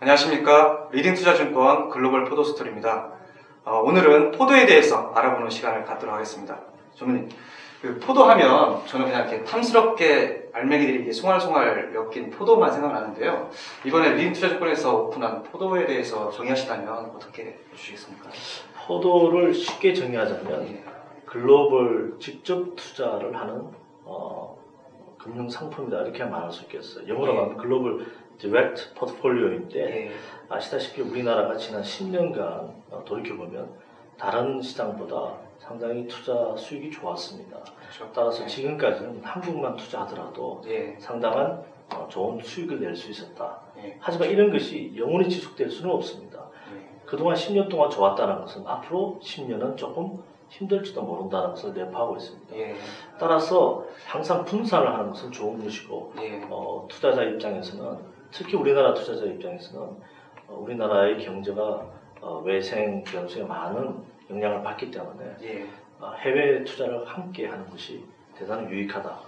안녕하십니까. 리딩투자증권 글로벌 포도스토리입니다. 오늘은 포도에 대해서 알아보는 시간을 갖도록 하겠습니다. 저는 포도하면 저는 그냥 이렇게 탐스럽게 알맹이들이 이게 송알송알 엮인 포도만 생각나는데요. 이번에 리딩투자증권에서 오픈한 포도에 대해서 정의하시다면 어떻게 해주시겠습니까? 포도를 쉽게 정의하자면 글로벌 직접 투자를 하는 금융 상품이다 이렇게 말할 수 있겠어요. 영어로 말하면 글로벌 디렉트 포트폴리오인데 아시다시피 우리나라가 지난 10년간 돌이켜보면 다른 시장보다 상당히 투자 수익이 좋았습니다. 그렇죠. 따라서 지금까지는 한국만 투자하더라도 상당한 좋은 수익을 낼 수 있었다. 하지만 이런 것이 영원히 지속될 수는 없습니다. 그동안 10년 동안 좋았다는 것은 앞으로 10년은 조금 힘들지도 모른다는 것을 내포하고 있습니다. 따라서 항상 분산을 하는 것은 좋은 것이고 투자자 입장에서는 특히 우리나라 투자자 입장에서는 우리나라의 경제가 외생 변수에 많은 영향을 받기 때문에 해외 투자를 함께 하는 것이 대단히 유익하다.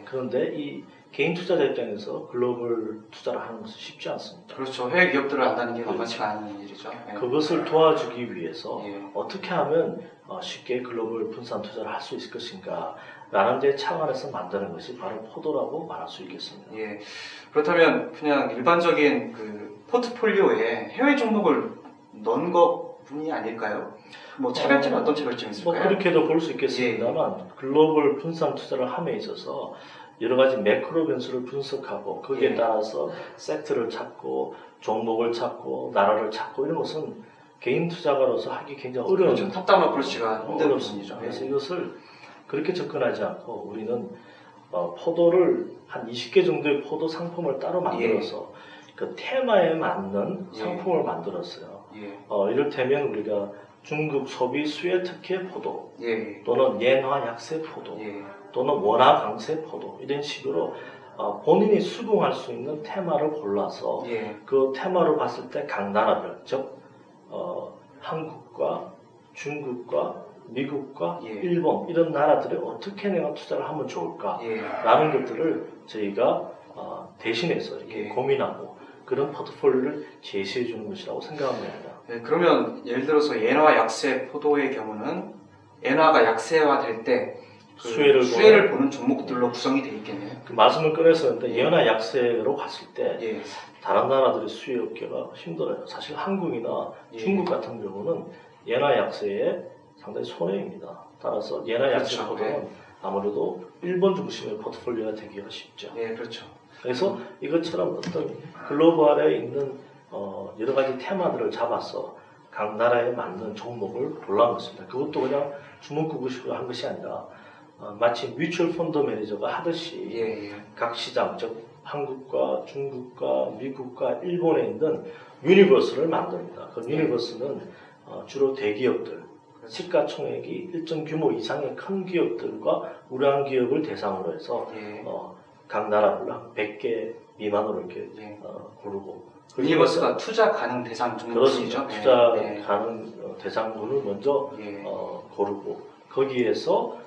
그런데 이 개인 투자자 입장에서 글로벌 투자를 하는 것은 쉽지 않습니다. 그렇죠. 해외 기업들을 안다는 게 만만치가 않은 일이죠. 그것을 도와주기 위해서 어떻게 하면 쉽게 글로벌 분산 투자를 할 수 있을 것인가 라는 데 차원에서 만드는 것이 바로 포도라고 말할 수 있겠습니다. 그렇다면 그냥 일반적인 그 포트폴리오에 해외 종목을 넣은 것뿐이 아닐까요? 뭐 차별점이 어떤 차별점이 있을까요? 그렇게도 볼 수 있겠습니다만 글로벌 분산 투자를 함에 있어서 여러 가지 매크로 변수를 분석하고 거기에 따라서 섹터를 찾고 종목을 찾고 나라를 찾고 이런 것은 개인 투자가로서 하기 굉장히 어려운 탑다운 어프로치가 힘든 부분이죠. 그래서 이것을 그렇게 접근하지 않고 우리는 포도를 한 20개 정도의 포도 상품을 따로 만들어서 그 테마에 맞는 상품을 만들었어요. 이를테면 우리가 중국 소비 수혜 특혜 포도 또는 엔화 약세 포도 또는 원화 강세 포도 이런 식으로 본인이 수긍할 수 있는 테마를 골라서 그 테마를 봤을 때 각 나라별 즉 한국과 중국과 미국과 일본 이런 나라들에 어떻게 내가 투자를 하면 좋을까 라는 것들을 저희가 대신해서 이렇게 고민하고 그런 포트폴리오를 제시해 주는 것이라고 생각합니다. 그러면 예를 들어서 엔화 약세 포도의 경우는 엔화가 약세화될 때 수혜를 보는 종목들로 구성이 되어 있겠네요. 그 말씀을 꺼냈었는데 엔화 약세로 갔을 때 다른 나라들의 수혜 업계가 힘들어요. 사실 한국이나 중국 같은 경우는 엔화 약세에 상당히 손해입니다. 따라서 엔화 약세 포도는 아무래도 일본 중심의 포트폴리오가 되기가 쉽죠. 그렇죠. 그래서 이것처럼 어떤 글로벌에 있는 여러 가지 테마들을 잡아서 각 나라에 맞는 종목을 골라놓습니다. 그것도 그냥 주먹구구식으로 한 것이 아니라 마치 뮤추얼 펀드 매니저가 하듯이 각 시장, 즉 한국과 중국과 미국과 일본에 있는 유니버스를 만듭니다. 그 유니버스는 주로 대기업들, 시가총액이 일정 규모 이상의 큰 기업들과 우량 기업을 대상으로 해서 각 나라별로 한 100개 미만으로 이렇게 고르고 유니버스가 투자 가능 대상 종목이죠. 투자 가능 대상군을 먼저 고르고 거기에서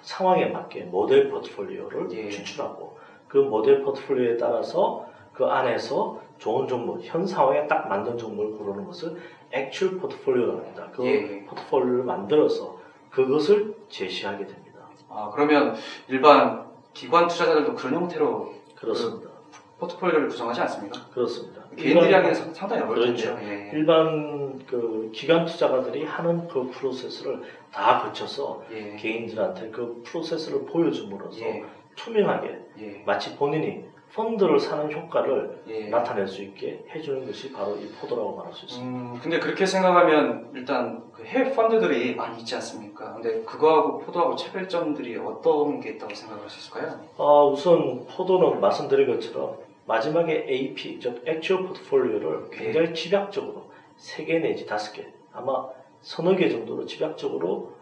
상황에 맞게 모델 포트폴리오를 추출하고 그 모델 포트폴리오에 따라서 그 안에서 좋은 종목, 현 상황에 딱 맞는 종목을 고르는 것을 액츄얼 포트폴리오라고 합니다. 그 포트폴리오를 만들어서 그것을 제시하게 됩니다. 그러면 일반 기관 투자자들도 그런 형태로 그렇습니다. 포트폴리오를 구성하지 않습니까? 그렇습니다. 개인들이 하기는 상당히 어렵죠. 일반 그 기관 투자가들이 하는 그 프로세스를 다 거쳐서 개인들한테 그 프로세스를 보여줌으로써 투명하게 마치 본인이 펀드를 사는 효과를 나타낼 수 있게 해주는 것이 바로 이 포도라고 말할 수 있습니다. 근데 그렇게 생각하면 일단 그 해외 펀드들이 많이 있지 않습니까? 근데 그거하고 포도하고 차별점들이 어떤 게 있다고 생각할 수 있을까요? 우선 포도는 말씀드린 것처럼 마지막에 AP, 즉 액츄얼 포트폴리오를 굉장히 집약적으로 3개 내지 5개, 아마 서너 개 정도로 집약적으로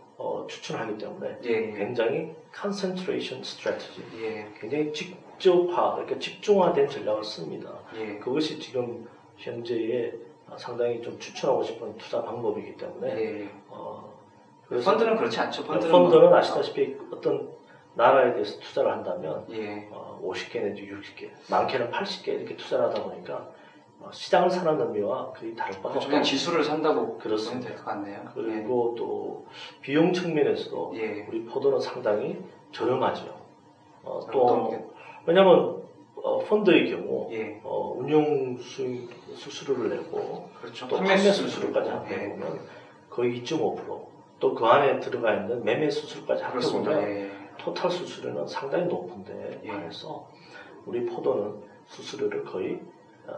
추천하기 때문에 굉장히 컨센트레이션 스트래티지, 굉장히 직접화, 그러니까 집중화된 전략을 씁니다. 그것이 지금 현재의 상당히 좀 추천하고 싶은 투자 방법이기 때문에 펀드는 그렇지 않죠. 펀드는 아시다시피 어떤 나라에 대해서 투자를 한다면 50개 내지 60개, 많게는 80개 이렇게 투자를 하다 보니까 시장을 사는 의미와 거의 다를 바가 그렇죠. 그냥 없다. 지수를 산다고 그렇습니다. 보면 될 것 같네요. 그리고 또 비용 측면에서도 예. 우리 포도는 상당히 저렴하죠. 어떤 또 왜냐하면 펀드의 경우 예. 운용 수수료를 내고 그렇죠. 또 판매 수수료까지 합해보면 거의 2.5%, 또 그 안에 들어가 있는 매매 수수료까지 합해보면 예. 토탈 수수료는 상당히 높은데 반해서 우리 포도는 수수료를 거의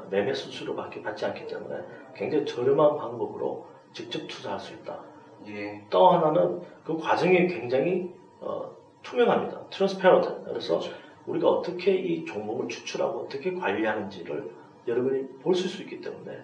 매매 수수료밖에 받지 않기 때문에 굉장히 저렴한 방법으로 직접 투자할 수 있다. 예. 또 하나는 그 과정이 굉장히 투명합니다. 트랜스페런트. 그래서 그렇죠. 우리가 어떻게 이 종목을 추출하고 어떻게 관리하는지를 여러분이 볼 수 있기 때문에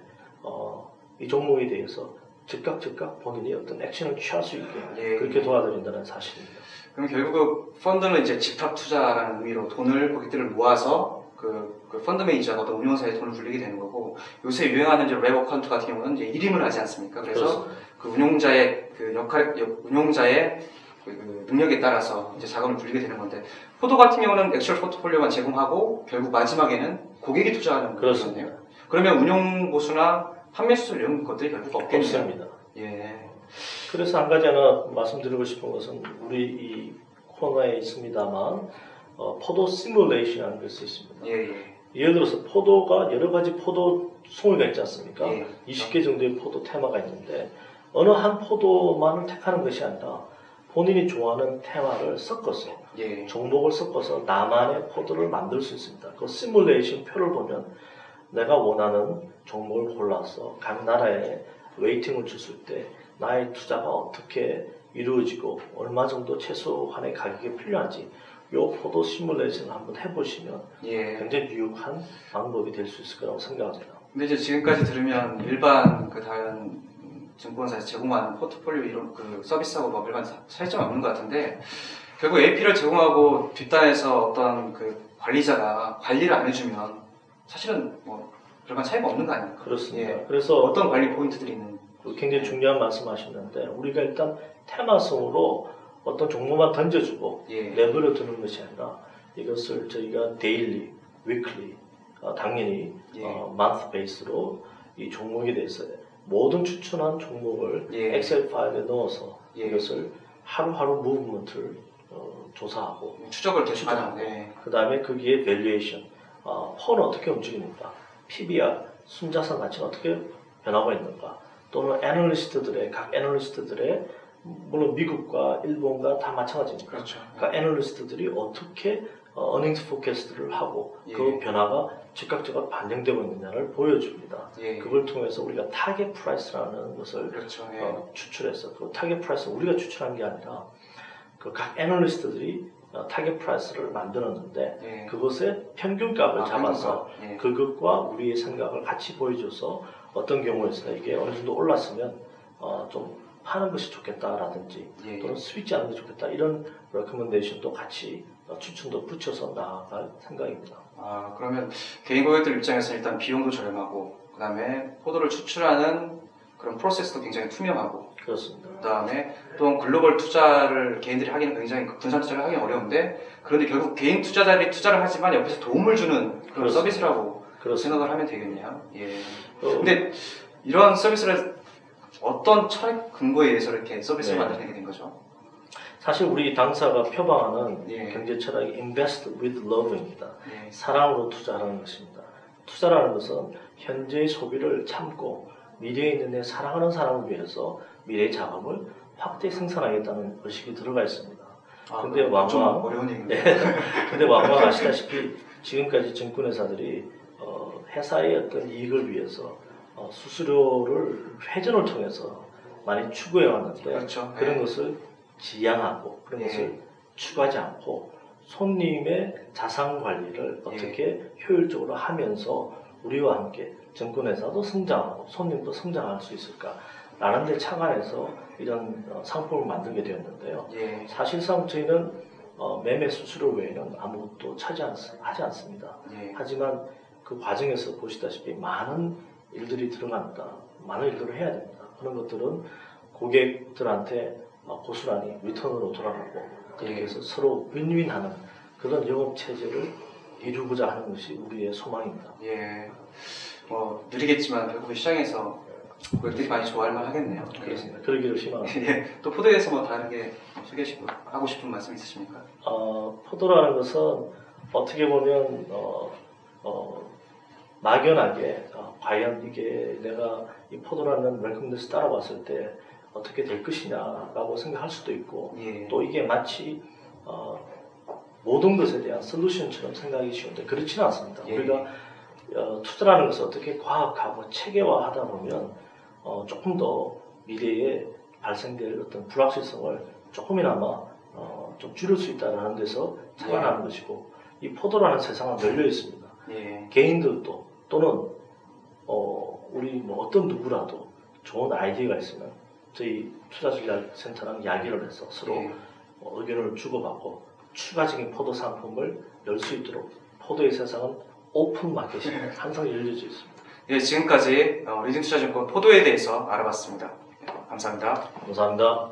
이 종목에 대해서 즉각 본인이 어떤 액션을 취할 수 있게 예. 그렇게 도와드린다는 사실입니다. 그럼 결국 펀드는 이제 집합 투자라는 의미로 돈을 고객들을 모아서 그 펀드 매니저나 어떤 운용사에 돈을 불리게 되는 거고, 요새 유행하는 이제 랩 어카운트 같은 경우는 이제 일임을 하지 않습니까? 그래서 그렇습니다. 그 운용자의 그 운용자의 그 능력에 따라서 이제 자금을 불리게 되는 건데, 포도 같은 경우는 액츄얼 포트폴리오만 제공하고 결국 마지막에는 고객이 투자하는 그렇습니다. 거네요. 그러면 운용 보수나 판매 수술 이런 것들이 결국 없겠네요. 없습니다. 예. 그래서 한 가지 하나 말씀드리고 싶은 것은 우리 이 코너에 있습니다만 포도 시뮬레이션이라는 것이 있습니다. 예. 예를 들어서 포도가 여러 가지 포도 송이가 있지 않습니까? 예. 20개 정도의 포도 테마가 있는데 어느 한 포도만을 택하는 것이 아니라 본인이 좋아하는 테마를 섞어서 예. 종목을 섞어서 나만의 포도를 만들 수 있습니다. 그 시뮬레이션 표를 보면 내가 원하는 종목을 골라서 각 나라에 웨이팅을 줬을 때 나의 투자가 어떻게 이루어지고 얼마 정도 최소한의 가격이 필요한지 이 포도 시뮬레이션을 한번 해보시면 예. 굉장히 유용한 방법이 될 수 있을 거라고 생각합니다. 근데 이제 지금까지 들으면 일반 그 다른 증권사에서 제공하는 포트폴리오 이런 그 서비스하고 뭐 일반 차이점이 없는 것 같은데, 결국 AP를 제공하고 뒷단에서 어떤 그 관리자가 관리를 안 해주면 사실은 뭐 별반 차이가 없는 거 아닙니까? 그렇습니다. 예. 그래서 어떤 관리 포인트들이 있는? 굉장히 중요한 말씀하셨는데 우리가 일단 테마성으로 어떤 종목만 던져주고 예. 내버려 두는 것이 아니라 이것을 저희가 데일리, 위클리, 당연히 예. month 베이스로 이 종목에 대해서 모든 추천한 종목을 예. 엑셀 파일에 넣어서 예. 이것을 하루하루 무브먼트를 조사하고 추적을 계속하는. 추적하고 네. 그 다음에 거기에 밸류에이션, 펀은 어떻게 움직이는가, PBR, 순자산 가치가 어떻게 변하고 있는가, 또는 애널리스트들의 각 애널리스트들의 물론 미국과 일본과 다 마찬가지입니다. 그렇죠. 그러니까 애널리스트들이 어떻게 어닝스 포캐스트를 하고 예. 그 변화가 즉각적으로 반영되고 있느냐를 보여줍니다. 예. 그걸 통해서 우리가 타겟 프라이스라는 것을 그렇죠. 예. 추출해서 그 타겟 프라이스는 우리가 추출한 게 아니라 그 각 애널리스트들이 타겟 프라이스를 만들었는데 예. 그것의 평균값을 잡아서 예. 그것과 우리의 생각을 같이 보여줘서 어떤 경우에서 이게 어느 정도 올랐으면 좀 파는 것이 좋겠다라든지 예. 또는 스위치하는 게 좋겠다 이런 레커멘데이션도 같이 추천도 붙여서 나아갈 생각입니다. 그러면 개인 고객들 입장에서는 일단 비용도 저렴하고, 그 다음에 포도를 추출하는 그런 프로세스도 굉장히 투명하고, 그렇습니다. 그 다음에 또 글로벌 투자를 개인들이 하기는 굉장히 분산 투자를 하기는 어려운데, 그런데 결국 개인 투자자들이 투자를 하지만 옆에서 도움을 주는 그런 그렇습니다. 서비스라고 그렇습니다. 생각을 하면 되겠네요. 예. 근데 이런 서비스를 어떤 철학 근거에 의해서 이렇게 서비스를 네. 만들게 된 거죠? 사실 우리 당사가 표방하는 예. 경제 철학이 Invest with Love입니다. 예. 사랑으로 투자하는 것입니다. 투자라는 것은 현재의 소비를 참고 미래에 있는 내 사랑하는 사람을 위해서 미래의 자금을 확대 생산하겠다는 의식이 들어가 있습니다. 근데 좀 왕왕 어려운 얘기인데. 근데 왕왕 아시다시피 지금까지 증권회사들이 회사의 어떤 이익을 위해서 수수료를 회전을 통해서 많이 추구해 왔는데 그렇죠. 그런 예. 것을 지양하고 그런 예. 것을 추구하지 않고 손님의 자산 관리를 어떻게 효율적으로 하면서 우리와 함께 증권회사도 성장하고 손님도 성장할 수 있을까라는 데 착안해서 이런 상품을 만들게 되었는데요. 예. 사실상 저희는 매매 수수료 외에는 아무것도 하지 않습니다. 예. 하지만 그 과정에서 보시다시피 많은 일들이 들어간다. 많은 일들을 해야 됩니다. 그런 것들은 고객들한테 고스란히 리턴으로 돌아가고 그렇게 해서 서로 윈윈하는 그런 영업 체제를 이루고자 하는 것이 우리의 소망입니다. 예. 느리겠지만 결국 시장에서 고객들이 많이 좋아할 만 하겠네요. 그렇습니다. 그러기를 희망합니다. 예, 또 포도에 대해서 뭐 다르게 하고 싶은 말씀 있으십니까? 포도라는 것은 어떻게 보면 막연하게 과연 이게 내가 이 포도라는 웰컴데스 따라왔을 때 어떻게 될 것이냐라고 생각할 수도 있고 예. 또 이게 마치 모든 것에 대한 솔루션처럼 생각하기 쉬운데 그렇지는 않습니다. 예. 우리가 투자라는 것을 어떻게 과학하고 체계화하다 보면 조금 더 미래에 발생될 어떤 불확실성을 조금이나마 좀 줄일 수 있다는 데서 살아나는 것이고 이 포도라는 세상은 열려 있습니다. 예. 개인들도 또는 우리 뭐 어떤 누구라도 좋은 아이디어가 있으면 저희 투자전략센터랑 이야기를 해서 서로 예. 의견을 주고받고 추가적인 포도 상품을 열 수 있도록 포도의 세상은 오픈 마켓이 항상 열려져 있습니다. 예, 지금까지 리딩투자증권 포도에 대해서 알아봤습니다. 감사합니다. 감사합니다.